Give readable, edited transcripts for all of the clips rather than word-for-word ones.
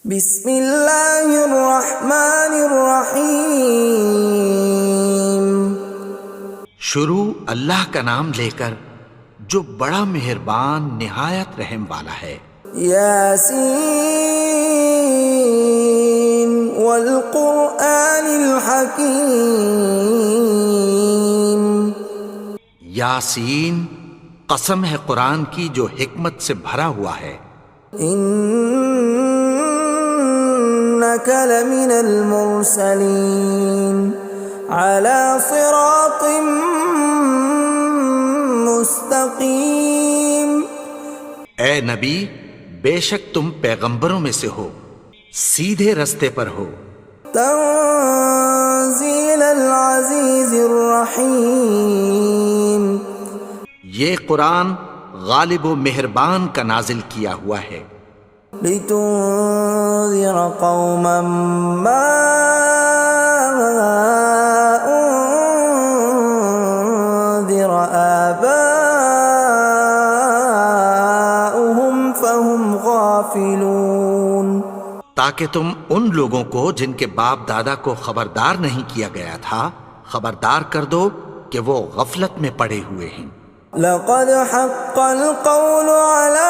بسم اللہ الرحمن الرحیم۔ شروع اللہ کا نام لے کر جو بڑا مہربان نہایت رحم والا ہے۔ یاسین والقرآن الحکیم۔ یاسین، قسم ہے قرآن کی جو حکمت سے بھرا ہوا ہے۔ انک لمن المرسلین علی صراط مستقیم۔ اے نبی، بے شک تم پیغمبروں میں سے ہو، سیدھے رستے پر ہو۔ تنزیل العزیز الرحیم۔ یہ قرآن غالب و مہربان کا نازل کیا ہوا ہے۔ لتنذر قوما ما انذر آباؤهم فهم غافلون۔ تاکہ تم ان لوگوں کو جن کے باپ دادا کو خبردار نہیں کیا گیا تھا خبردار کر دو کہ وہ غفلت میں پڑے ہوئے ہیں۔ لقد حق القول على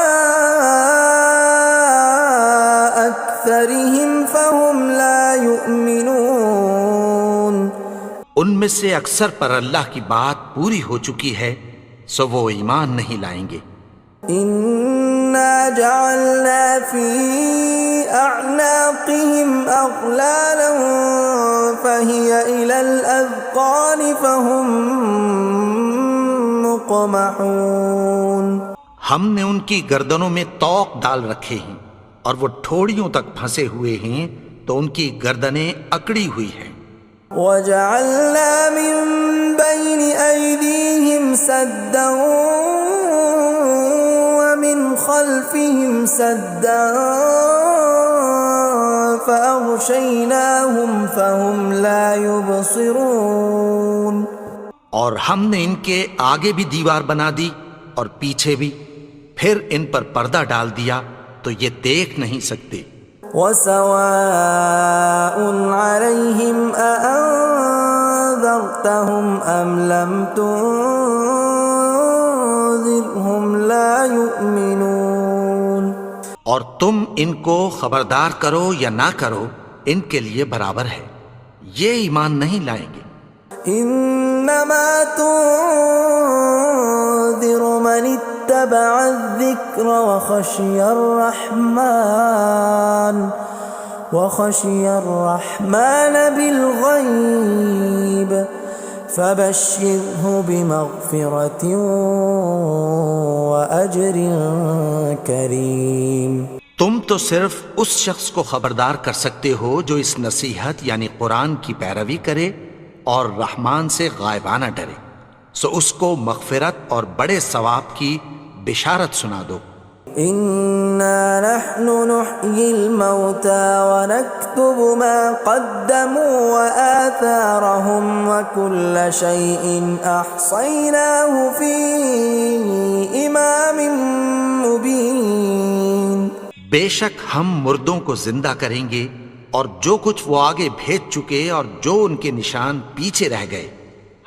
أكثرهم فهم لا يؤمنون۔ ان میں سے اکثر پر اللہ کی بات پوری ہو چکی ہے سو وہ ایمان نہیں لائیں گے۔ إنا جعلنا في أعناقهم أغلالا فهي إلى الأذقان فهم مقمحون۔ ہم نے ان کی گردنوں میں طوق ڈال رکھے ہیں اور وہ ٹھوڑیوں تک پھنسے ہوئے ہیں تو ان کی گردنیں اکڑی ہوئی ہیں۔ وَجَعَلْنَا مِن بَيْنِ أَيْدِيهِمْ سَدًّا وَمِنْ خَلْفِهِمْ سَدًّا فَأَغْشَيْنَاهُمْ فَهُمْ لَا يُبْصِرُونَ۔ اور ہم نے ان کے آگے بھی دیوار بنا دی اور پیچھے بھی، پھر ان پر پردہ ڈال دیا تو یہ دیکھ نہیں سکتے۔ وَسَوَاءٌ عَلَيْهِمْ أَأَنذَرْتَهُمْ أَمْ لَمْ تُنذِرْهُمْ لَا يُؤْمِنُونَ۔ اور تم ان کو خبردار کرو یا نہ کرو ان کے لیے برابر ہے، یہ ایمان نہیں لائیں گے۔ انما تنذر من اتبع الذکر وخشی الرحمن بالغیب فبشرہ بمغفرۃ واجر کریم۔ تم تو صرف اس شخص کو خبردار کر سکتے ہو جو اس نصیحت یعنی قرآن کی پیروی کرے اور رحمان سے غائبانہ ڈرے، سو اس کو مغفرت اور بڑے ثواب کی بشارت سنا دو۔ اِنَّا نَحْنُ نُحْيِي الْمَوْتَى وَنَكْتُبُ مَا قَدَّمُوا وَآثَارَهُمْ وَكُلَّ شَيْءٍ أَحْصَيْنَاهُ فِي إِمَامٍ مُبِينٍ۔ بے شک ہم مردوں کو زندہ کریں گے اور جو کچھ وہ آگے بھیج چکے اور جو ان کے نشان پیچھے رہ گئے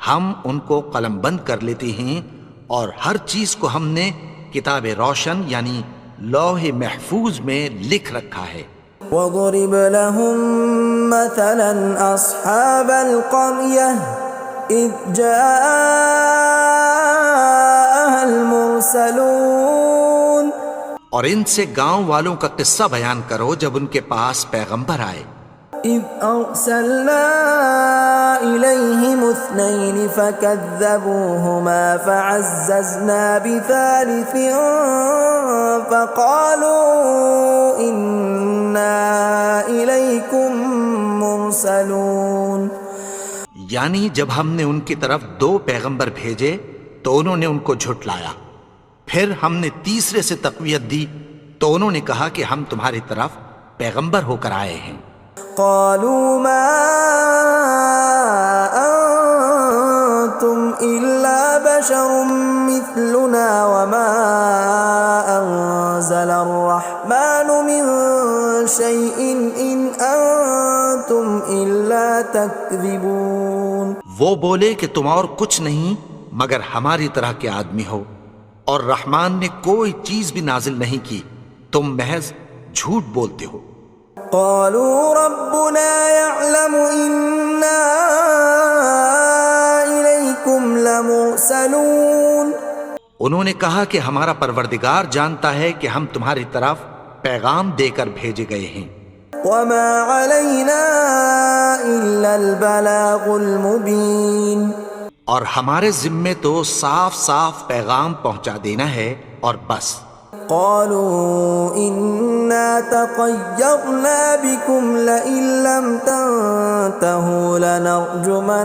ہم ان کو قلم بند کر لیتے ہیں، اور ہر چیز کو ہم نے کتاب روشن یعنی لوح محفوظ میں لکھ رکھا ہے۔ وَضُرِبَ لَهُم مَّثَلًا أَصْحَابَ الْقَرْيَةِ إِذْ جَاءَهَا الْمُرْسَلُونَ۔ اور ان سے گاؤں والوں کا قصہ بیان کرو جب ان کے پاس پیغمبر آئے۔ إِذْ أَرْسَلْنَا إِلَيْهِمُ اثْنَيْنِ فَكَذَّبُوهُمَا فَعَزَّزْنَا بِثَالِثٍ فَقَالُوا إِنَّا إِلَيْكُمْ مُرْسَلُونَ۔ یعنی جب ہم نے ان کی طرف 2 پیغمبر بھیجے تو انہوں نے ان کو جھٹلایا، پھر ہم نے تیسرے سے تقویت دی تو انہوں نے کہا کہ ہم تمہاری طرف پیغمبر ہو کر آئے ہیں۔ قالوا ما انتم الا بشر مثلنا وما انزل الرحمن من شيء إن أنتم إلا تكذبون. وہ بولے کہ تم اور کچھ نہیں مگر ہماری طرح کے آدمی ہو، اور رحمان نے کوئی چیز بھی نازل نہیں کی، تم محض جھوٹ بولتے ہو. قالوا ربنا يعلم إنا إليكم لمرسلون. انہوں نے کہا کہ ہمارا پروردگار جانتا ہے کہ ہم تمہاری طرف پیغام دے کر بھیجے گئے ہیں. وما علينا إلا البلاغ المبين. اور ہمارے ذمے تو صاف صاف پیغام پہنچا دینا ہے اور بس. قالوا إنا تطيرنا بكم لئن لم تنتهوا لنرجمنكم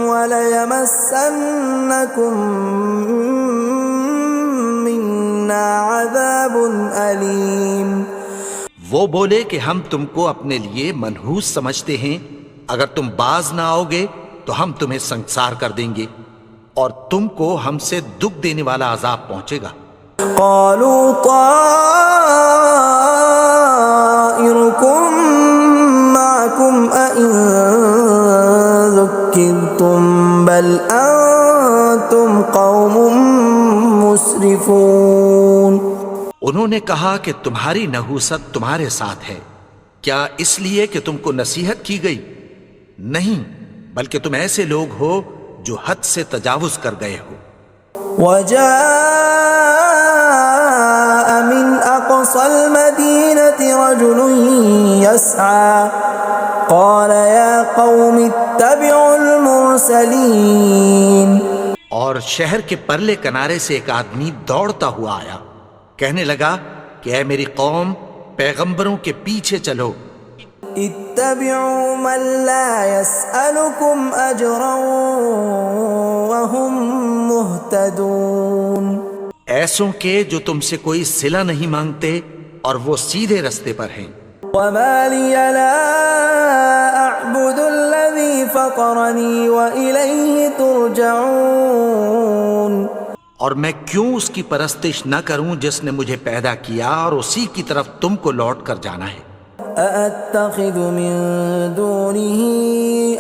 وليمسنكم منا عذاب أليم. وہ بولے کہ ہم تم کو اپنے لیے منحوس سمجھتے ہیں، اگر تم باز نہ آؤ گے تو ہم تمہیں سنسار کر دیں گے اور تم کو ہم سے دکھ دینے والا عذاب پہنچے گا. قالوا طائركم معكم أئن ذكرتم بل أنتم قوم مسرفون. انہوں نے کہا کہ تمہاری نحوست تمہارے ساتھ ہے، کیا اس لیے کہ تم کو نصیحت کی گئی؟ نہیں، بلکہ تم ایسے لوگ ہو جو حد سے تجاوز کر گئے ہو. وجاء من أقصى المدينة رجل يسعى قال يا قوم اتبعوا المرسلين. اور شہر کے پرلے کنارے سے ایک آدمی دوڑتا ہوا آیا، کہنے لگا کہ اے میری قوم، پیغمبروں کے پیچھے چلو. اتبعوا من لا يسألكم أجرا وهم مهتدون. ایسوں کے جو تم سے کوئی صلہ نہیں مانگتے اور وہ سیدھے رستے پر ہیں. وما لي لا أعبد الذي فطرني وإليه ترجعون. اور میں کیوں اس کی پرستش نہ کروں جس نے مجھے پیدا کیا اور اسی کی طرف تم کو لوٹ کر جانا ہے. أأتخذ من دونه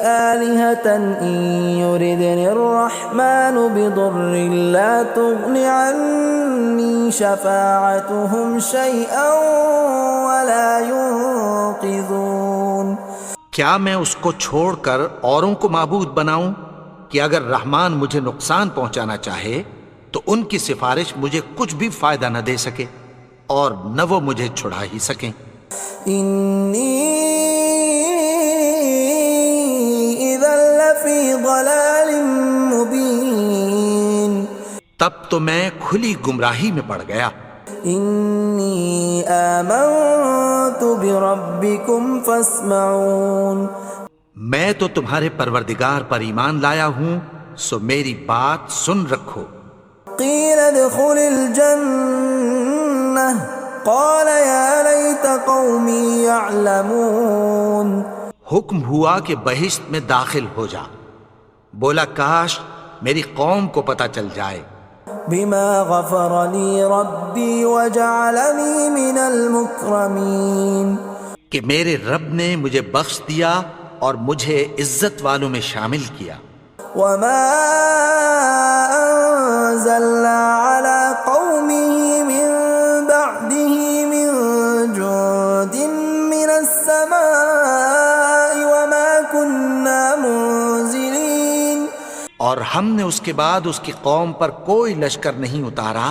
آلهة إن يردني الرحمن بضر لا تغن عني شفاعتهم شيئا ولا ينقذون. کیا میں اس کو چھوڑ کر اوروں کو معبود بناؤں کہ اگر رحمان مجھے نقصان پہنچانا چاہے تو ان کی سفارش مجھے کچھ بھی فائدہ نہ دے سکے اور نہ وہ مجھے چھڑا ہی سکیں. إني إذا لفي ضلال مبين. تب تو میں کھلی گمراہی میں پڑ گیا. إني آمنت بربكم فاسمعون. میں تو تمہارے پروردگار پر ایمان لایا ہوں، سو میری بات سن رکھو. قيل ادخل الجنة قال يا ليت قومي يعلمون. حکم ہوا کہ بہشت میں داخل ہو جا. بولا کاش میری قوم کو پتہ چل جائے. بما غفر لي ربي وجعلني من المكرمين. کہ میرے رب نے مجھے بخش دیا اور مجھے عزت والوں میں شامل کیا. وما أنزلنا على قومه من بعده من جند من السماء وما كنا منزلين. اور ہم نے اس کے بعد اس کی قوم پر کوئی لشکر نہیں اتارا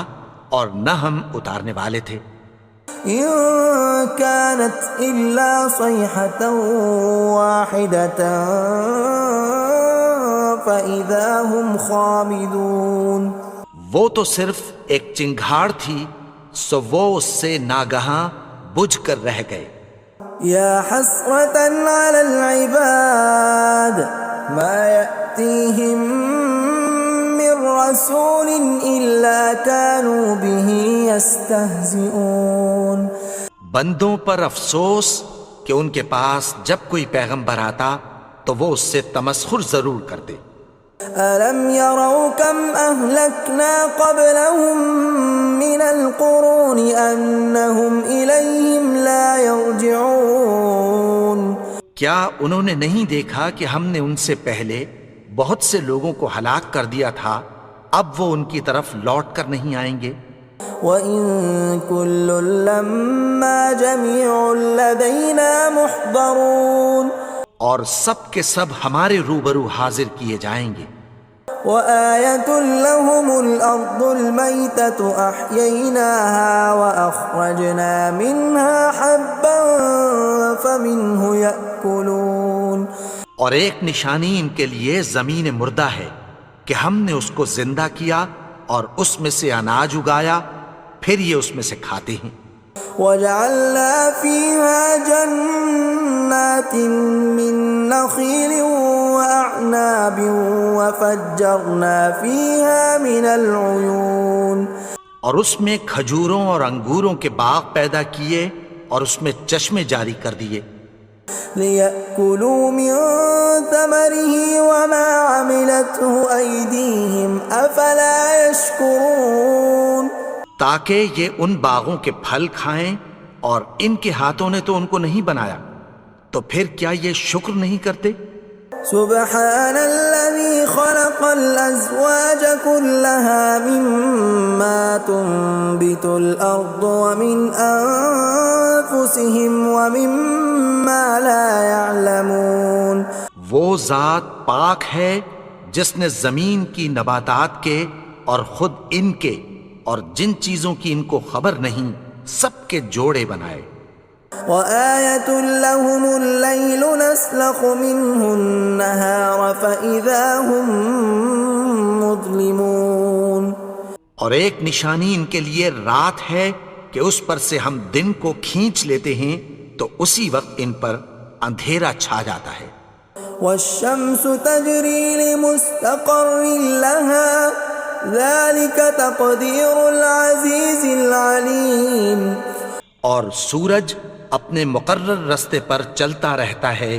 اور نہ ہم اتارنے والے تھے. إن كانت إلا صيحة واحدة فإذا هم خامدون. وہ تو صرف ایک چنگھاڑ تھی، سو وہ اس سے ناگہاں بجھ کر رہ گئے. يا حسرة على العباد ما يأتيهم من رسول إلا كانوا به يستهزئون. بندوں پر افسوس کہ ان کے پاس جب کوئی پیغمبر آتا تو وہ اس سے تمسخر ضرور کرتے. أَلَمْ يَرَوْا كَمْ أَهْلَكْنَا قَبْلَهُمْ مِنَ الْقُرُونِ أَنَّهُمْ إِلَيْهِمْ لَا يَرْجِعُونَ کیا انہوں نے نہیں دیکھا کہ ہم نے ان سے پہلے بہت سے لوگوں کو ہلاک کر دیا تھا، اب وہ ان کی طرف لوٹ کر نہیں آئیں گے؟ وَإِن كُلٌّ لَّمَّا جَمِيعٌ لَّدَيْنَا مُحْضَرُونَ اور سب کے سب ہمارے روبرو حاضر کیے جائیں گے۔ وَآيَةٌ لَّهُمُ الْأَرْضُ الْمَيْتَةُ أَحْيَيْنَاهَا وَأَخْرَجْنَا مِنْهَا حَبًّا فَمِنْهُ يَأْكُلُونَ اور ایک نشانی ان کے لیے زمین مردہ ہے کہ ہم نے اس کو زندہ کیا اور اس میں سے اناج اگایا، پھر یہ اس میں سے کھاتے ہیں۔ وَجَعَلْنَا فِيهَا جَنَّاتٍ مِّن نَّخِيلٍ وَأَعْنَابٍ وَفَجَّرْنَا فِيهَا مِنَ الْعُيُونِ اور اس میں کھجوروں اور انگوروں کے باغ پیدا کیے اور اس میں چشمے جاری کر دیے، لِيَأْكُلُوا مِن ثَمَرِهِ وَمَا عَمِلَتْهُ أَيْدِيهِمْ أَفَلَا يَشْكُرُونَ تاکہ یہ ان باغوں کے پھل کھائیں، اور ان کے ہاتھوں نے تو ان کو نہیں بنایا، تو پھر کیا یہ شکر نہیں کرتے؟ سبحان الذي خلق الأزواج كلها مما تنبت الأرض ومن أنفسهم ومما لا يعلمون وہ ذات پاک ہے جس نے زمین کی نباتات کے اور خود ان کے اور جن چیزوں کی ان کو خبر نہیں سب کے جوڑے بنائے۔ وَآيَةٌ لَّهُمُ اللَّيْلُ نَسْلَخُ مِنْهُ النَّهَارَ فَإِذَا هُمْ مُظْلِمُونَ اور ایک نشانی ان کے لیے رات ہے کہ اس پر سے ہم دن کو کھینچ لیتے ہیں تو اسی وقت ان پر اندھیرا چھا جاتا ہے۔ وَالشَّمْسُ تَجْرِي لِمُسْتَقَرٍّ لَّهَا ذَلِكَ تَقْدِيرُ الْعَزِيزِ الْعَلِيمِ اور سورج اپنے مقرر رستے پر چلتا رہتا ہے،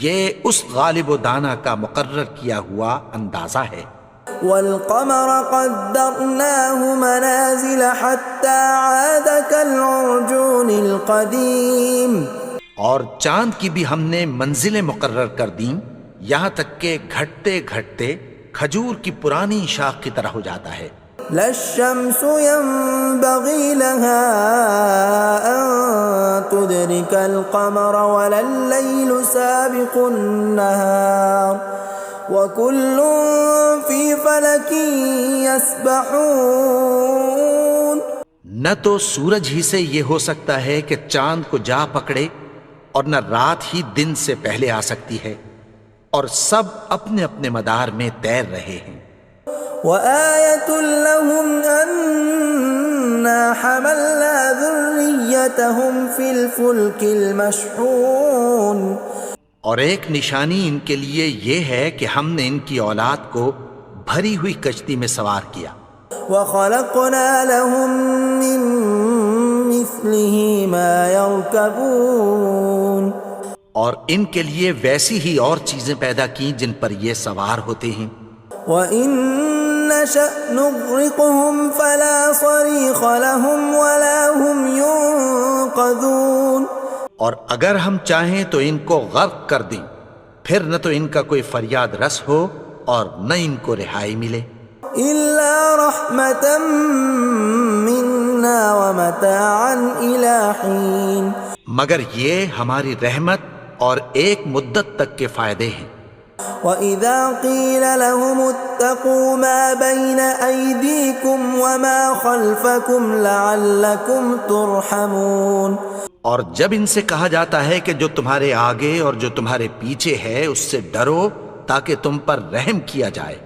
یہ اس غالب و دانا کا مقرر کیا ہوا اندازہ ہے۔ وَالْقَمَرَ قَدَّرْنَاهُ مَنَازِلَ حَتَّى عَادَ كَالْعُرْجُونِ الْقَدِيمِ اور چاند کی بھی ہم نے منزلیں مقرر کر دیں، یہاں تک کہ گھٹتے گھٹتے کھجور کی پرانی شاخ کی طرح ہو جاتا ہے۔ لا الشمس ينبغي لها أن تدرك القمر ولا الليل سابق النهار وكل في فلك يسبحون نہ تو سورج ہی سے یہ ہو سکتا ہے کہ چاند کو جا پکڑے، اور نہ رات ہی دن سے پہلے آ سکتی ہے، اور سب اپنے اپنے مدار میں تیر رہے ہیں۔ وَآيَةٌ لَّهُمْ أَنَّا حَمَلْنَا ذُرِّيَّتَهُمْ فِي الْفُلْكِ الْمَشْحُونِ اور ایک نشانی ان کے لیے یہ ہے کہ ہم نے ان کی اولاد کو بھری ہوئی کشتی میں سوار کیا۔ وَخَلَقْنَا لَهُم مِّن مِّثْلِهِ مَا يَرْكَبُونَ اور ان کے لیے ویسی ہی اور چیزیں پیدا کی جن پر یہ سوار ہوتے ہیں۔ وَإِن نَّشَأْ نُغْرِقْهُمْ فَلَا صَرِيخَ لَهُمْ وَلَا هُمْ يُنقَذُونَ اور اگر ہم چاہیں تو ان کو غرق کر دیں، پھر نہ تو ان کا کوئی فریاد رس ہو اور نہ ان کو رہائی ملے۔ إِلَّا رَحْمَةً مِّنَّا وَمَتَاعًا إِلَىٰ حِينٍ مگر یہ ہماری رحمت اور ایک مدت تک کے فائدے ہیں۔ وَإِذَا قِيلَ لَهُمُ اتَّقُوا مَا بَيْنَ أَيْدِيكُمْ وَمَا خَلْفَكُمْ لَعَلَّكُمْ تُرْحَمُونَ اور جب ان سے کہا جاتا ہے کہ جو تمہارے آگے اور جو تمہارے پیچھے ہے اس سے ڈرو تاکہ تم پر رحم کیا جائے۔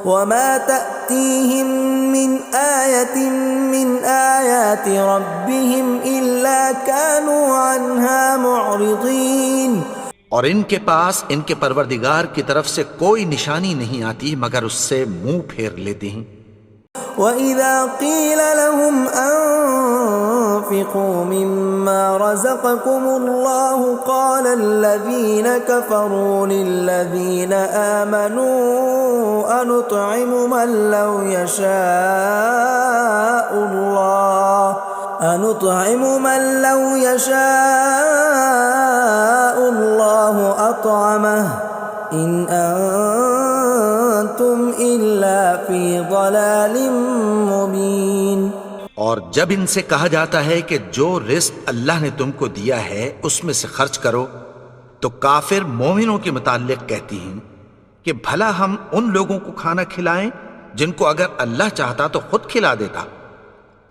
وَمَا تَأْتِيهِم مِّنْ آيَةٍ مِّنْ آيَاتِ رَبِّهِمْ إِلَّا كَانُوا عَنْهَا مُعْرِضِينَ اور ان کے پاس ان کے پروردگار کی طرف سے کوئی نشانی نہیں آتی مگر اس سے منہ پھیر لیتے ہیں۔ وَإِذَا قِيلَ لَهُمْ أنفقوا مما رزقكم الله قال الذين كفروا للذين آمنوا أنطعم من لو يشاء الله أطعمه إن أنتم إلا في ضلال مبين۔ اور جب ان سے کہا جاتا ہے کہ جو رزق اللہ نے تم کو دیا ہے اس میں سے خرچ کرو، تو کافر مومنوں کے متعلق کہتی ہیں کہ بھلا ہم ان لوگوں کو کھانا کھلائیں جن کو اگر اللہ چاہتا تو خود کھلا دیتا،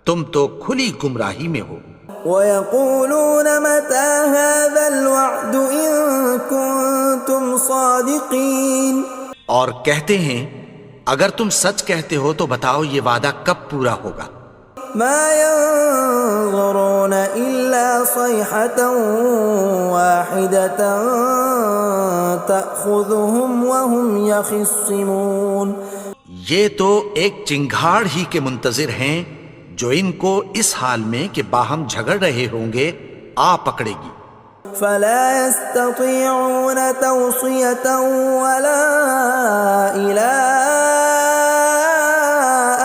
تم تو کھلی گمراہی میں ہو۔ وَيَقُولُونَ مَتَى هَذَا الْوَعْدُ إِن كُنتُمْ صَادِقِينَ، اور کہتے ہیں اگر تم سچ کہتے ہو تو بتاؤ یہ وعدہ کب پورا ہوگا۔ مَا يَنظُرُونَ إِلَّا صَيْحَةً وَاحِدَةً تَأْخُذُهُمْ وَهُمْ يَخِصِّمُونَ، یہ تو ایک چنگھاڑ ہی کے منتظر ہیں جو ان کو اس حال میں کہ باہم جھگڑ رہے ہوں گے آ پکڑے گی۔ فلا يستطيعون توصية ولا إلى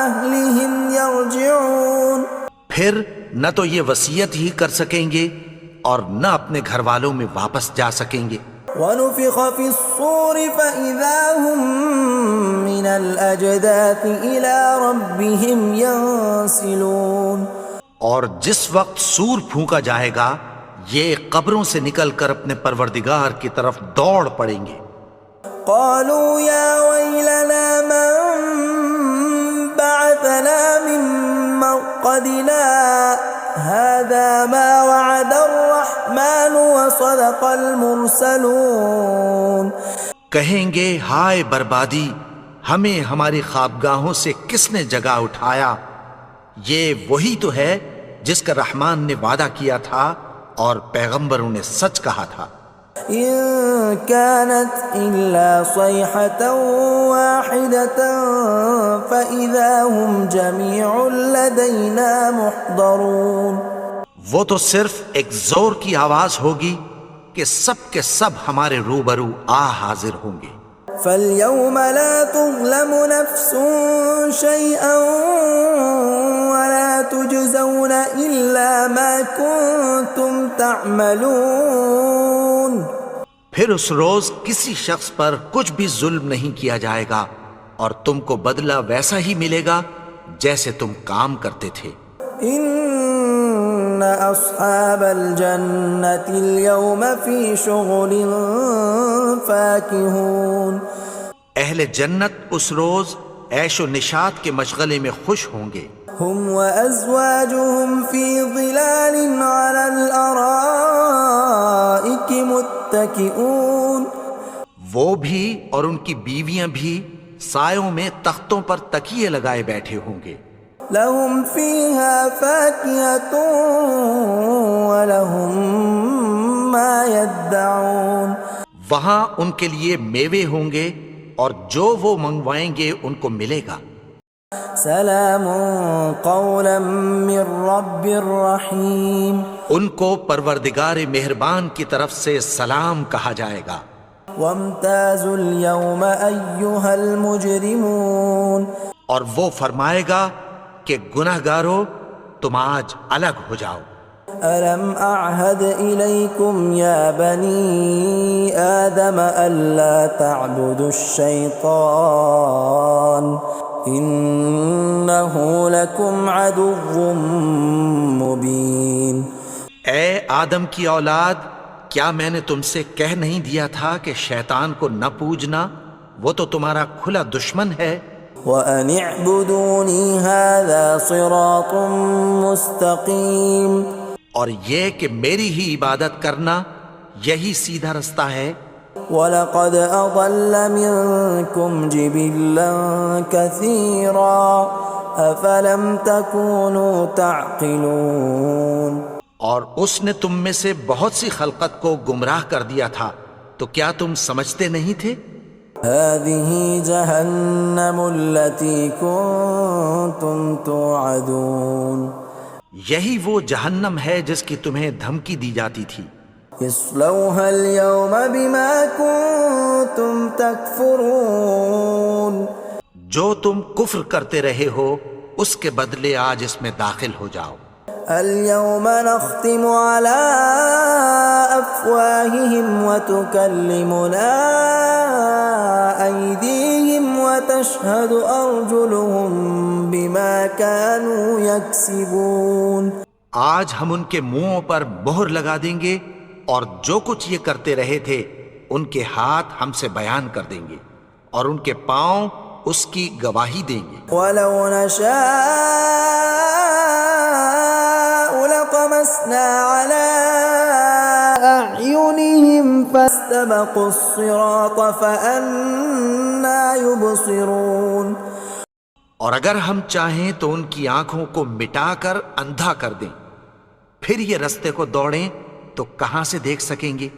أهلهم يرجعون، پھر نہ تو یہ وصیت ہی کر سکیں گے اور نہ اپنے گھر والوں میں واپس جا سکیں گے۔ ونفخ في الصور فإذا هم من الأجداث إلى ربهم ينسلون، اور جس وقت سور پھونکا جائے گا یہ قبروں سے نکل کر اپنے پروردگار کی طرف دوڑ پڑیں گے۔ قالوا يا ويلنا من بعثنا من مرقدنا هذا ما وعد الرحمن وصدق المرسلون، کہیں گے ہائے بربادی، ہمیں ہماری خوابگاہوں سے کس نے جگا اٹھایا، یہ وہی تو ہے جس کا رحمان نے وعدہ کیا تھا اور پیغمبروں نے سچ کہا تھا۔ إن كانت إلا صيحة واحدة فإذا هم جميع لدينا محضرون، وہ تو صرف ایک زور کی آواز ہوگی کہ سب کے سب ہمارے روبرو آ حاضر ہوں گے۔ فاليوم لا تظلم نفس شيئا ولا تجزون إلا ما كنتم تعملون، پھر اس روز کسی شخص پر کچھ بھی ظلم نہیں کیا جائے گا اور تم کو بدلہ ویسا ہی ملے گا جیسے تم کام کرتے تھے۔ ان اصحاب الجنة اليوم في شغل فاكهون، اہل جنت اس روز عیش و نشاط کے مشغلے میں خوش ہوں گے۔ هم وازواجهم في ظلال على الارائك متكئون، وہ بھی اور ان کی بیویاں بھی سایوں میں تختوں پر تکیے لگائے بیٹھے ہوں گے۔ لهم فيها فاكهة ولهم ما يدعون، وہاں ان کے لیے میوے ہوں گے اور جو وہ منگوائیں گے ان کو ملے گا۔ سلام قولا من رب رحیم، ان کو پروردگار مہربان کی طرف سے سلام کہا جائے گا۔ وامتازوا اليوم ایھا المجرمون، اور وہ فرمائے گا کہ گنہگارو تم آج الگ ہو جاؤ۔ ألم أعهد إليكم يا بني آدم ألا تعبدوا الشيطان إنه لكم عدو مبين۔ اے آدم کی اولاد، کیا میں نے تم سے کہہ نہیں دیا تھا کہ شیطان کو نہ پوجنا، وہ تو تمہارا کھلا دشمن ہے۔ وَأَنِ اعْبُدُونِي هَذَا صِرَاطٌ مُسْتَقِيمٌ، اور یہ کہ میری ہی عبادت کرنا یہی سیدھا رستہ ہے۔ وَلَقَدْ أَضَلَّ مِنكُمْ جِبِلًّا كَثِيرًا أَفَلَمْ تَكُونُوا تَعْقِلُونَ، اور اس نے تم میں سے بہت سی خلقت کو گمراہ کر دیا تھا، تو کیا تم سمجھتے نہیں تھے؟ هَذِهِ جَهَنَّمُ الَّتِي كُنتُمْ تُوعَدُونَ، یہی وہ جہنم ہے جس کی تمہیں دھمکی دی جاتی تھی. اصلوها اليوم بما كنتم تكفرون. جو تم کفر کرتے رہے ہو اس کے بدلے آج اس میں داخل ہو جاؤ. اليوم نختم على أفواههم وتكلمنا أيديهم وتشهد أرجلهم بما كانوا يكسبون. آج ہم ان کے منہوں پر مہر لگا دیں گے اور جو کچھ یہ کرتے رہے تھے ان کے ہاتھ ہم سے بیان کر دیں گے اور ان کے پاؤں اس کی گواہی دیں گے. ولو نشاء لطمسنا على أعينهم فاستبقوا الصراط فأنى يبصرون. اور اگر ہم چاہیں تو ان کی آنکھوں کو مٹا کر اندھا کر دیں، پھر یہ رستے کو دوڑیں تو کہاں سے دیکھ سکیں گے.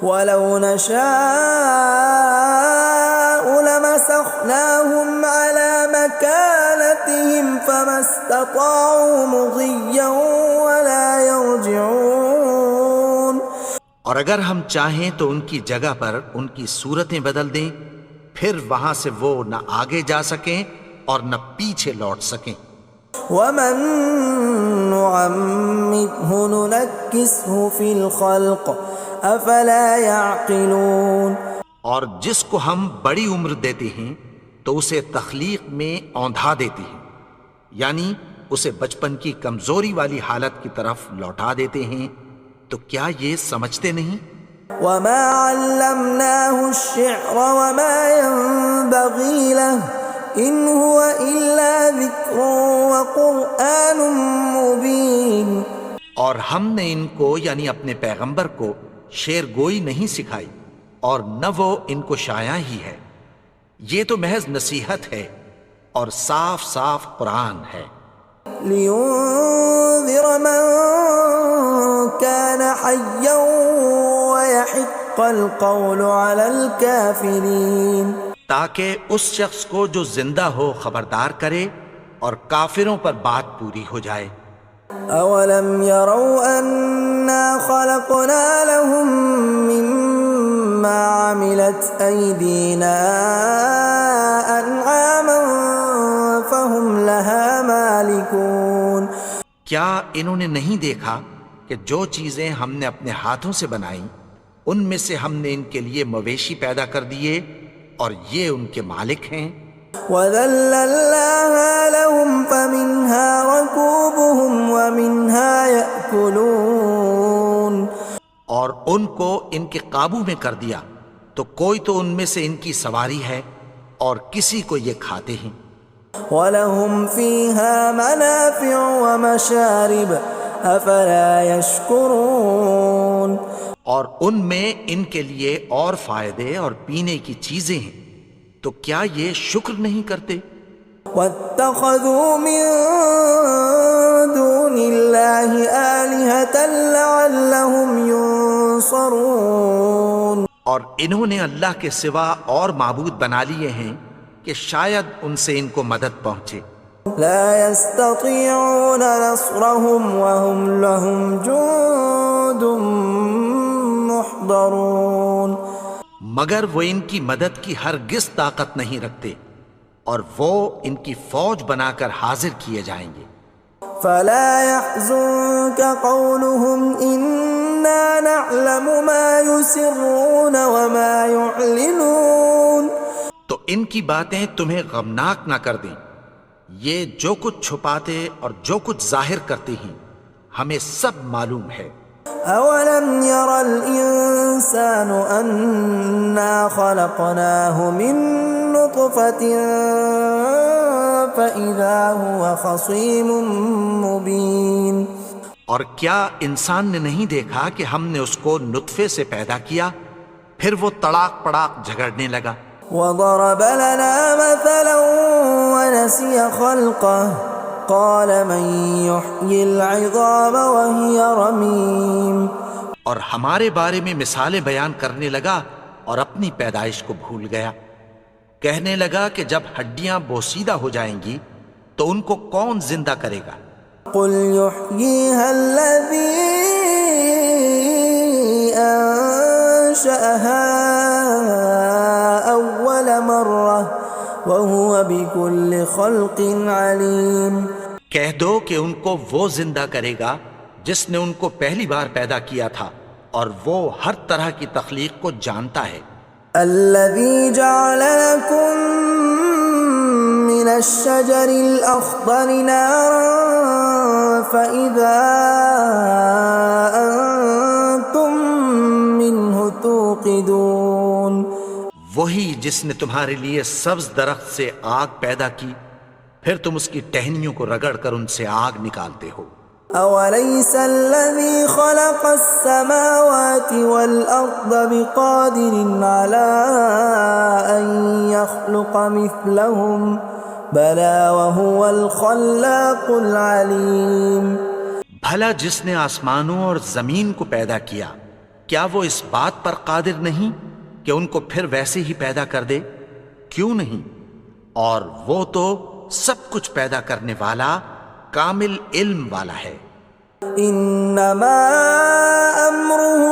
ولو نشاء لمسخناهم على مكانتهم فما استطاعوا مضيا ولا يرجعون. اور اگر ہم چاہیں تو ان کی جگہ پر ان کی صورتیں بدل دیں، پھر وہاں سے وہ نہ آگے جا سکیں اور نہ پیچھے لوٹ سکیں. ومن نعمره ننكسه في الخلق افلا يعقلون. اور جس کو ہم بڑی عمر دیتے ہیں تو اسے تخلیق میں اوندھا دیتے ہیں، یعنی اسے بچپن کی کمزوری والی حالت کی طرف لوٹا دیتے ہیں. تو کیا یہ سمجھتے نہیں؟ وما علمناه الشعر وما ينبغي له ان هو الا ذکر وقرآن مبین. اور ہم نے ان کو یعنی اپنے پیغمبر کو شعر گوئی نہیں سکھائی اور نہ وہ ان کو شایع ہی ہے، یہ تو محض نصیحت ہے اور صاف صاف قرآن ہے. لينذر من كان حيا ويحق القول على الكافرين. تاکہ اس شخص کو جو زندہ ہو خبردار کرے اور کافروں پر بات پوری ہو جائے. اولم يروا انا خلقنا لهم مما عملت ايدينا انعاما فهم لها مالكون. کیا انہوں نے نہیں دیکھا کہ جو چیزیں ہم نے اپنے ہاتھوں سے بنائیں ان میں سے ہم نے ان کے لیے مویشی پیدا کر دیے اور یہ ان کے مالک ہیں. وَذَلَّلْنَاهَا لَهُمْ فَمِنْهَا رَكُوبُهُمْ وَمِنْهَا يَأْكُلُونَ. اور ان کو ان کے قابو میں کر دیا تو کوئی تو ان میں سے ان کی سواری ہے اور کسی کو یہ کھاتے ہیں. وَلَهُمْ فِيهَا مَنَافِعُ وَمَشَارِبُ أَفَلَا يَشْكُرُونَ. اور ان میں ان کے لیے اور فائدے اور پینے کی چیزیں ہیں، تو کیا یہ شکر نہیں کرتے؟ وَاتَّخَذُوا مِن دُونِ اللَّهِ آلِهَةً لَعَلَّهُمْ يُنصَرُونَ. اور انہوں نے اللہ کے سوا اور معبود بنا لیے ہیں کہ شاید ان سے ان کو مدد پہنچے. لا يستطيعون نصرهم وهم لهم جند محضرون. مگر وہ ان کی مدد کی ہرگز طاقت نہیں رکھتے اور وہ ان کی فوج بنا کر حاضر کیے جائیں گے. فلا يحزنك قولهم إنا نعلم ما يسرون وما يعلنون. تو ان کی باتیں تمہیں غمناک نہ کر دیں، یہ جو کچھ چھپاتے اور جو کچھ ظاہر کرتے ہیں ہمیں سب معلوم ہے. أولم ير الإنسان أنا خلقناه من نطفة فإذا هو خصيم مبين. اور کیا انسان نے نہیں دیکھا کہ ہم نے اس کو نطفے سے پیدا کیا پھر وہ تڑاک پڑاک جھگڑنے لگا. وضرب لنا مثلا ونسي خلقه قال من يحيي العظام وهي رميم. اور ہمارے بارے میں مثالیں بیان کرنے لگا اور اپنی پیدائش کو بھول گیا. کہنے لگا کہ جب ہڈیاں بوسیدہ ہو جائیں گی تو ان کو کون زندہ کرے گا؟ قل يحييها الذي أنشأها أول مرة وهو بكل خلق عليم۔ کہہ دو کہ ان کو وہ زندہ کرے گا جس نے ان کو پہلی بار پیدا کیا تھا، اور وہ ہر طرح کی تخلیق کو جانتا ہے۔ الذي جعل لكم من الشجر الأخضر نارا فإذا أنتم منه توقدون۔ وہی جس نے تمہارے لیے سبز درخت سے آگ پیدا کی، پھر تم اس کی ٹہنیوں کو رگڑ کر ان سے آگ نکالتے ہو۔ أوليس الذي خلق السماوات والأرض بقادر على أن يخلق مثلهم بلى وهو الخلاق العليم۔ بھلا جس نے آسمانوں اور زمین کو پیدا کیا، کیا وہ اس بات پر قادر نہیں کہ ان کو پھر ویسے ہی پیدا کر دے؟ کیوں نہیں؟ اور وہ تو سب کچھ پیدا کرنے والا، کامل علم والا ہے۔ انما امره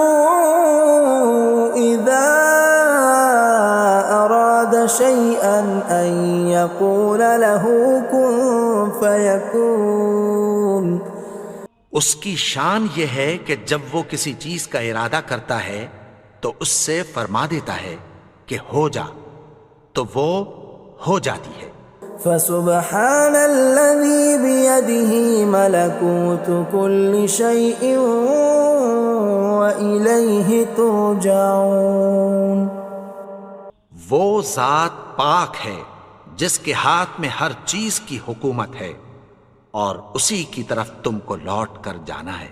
اذا اراد شيئا ان يقول له كن فيكون۔ اس کی شان یہ ہے کہ جب وہ کسی چیز کا ارادہ کرتا ہے تو اس سے فرما دیتا ہے کہ ہو جا، تو وہ ہو جاتی ہے۔ فسبحان الذي بيده ملكوت كل شيء وإليه ترجعون۔ وہ ذات پاک ہے جس کے ہاتھ میں ہر چیز کی حکومت ہے، اور اسی کی طرف تم کو لوٹ کر جانا ہے۔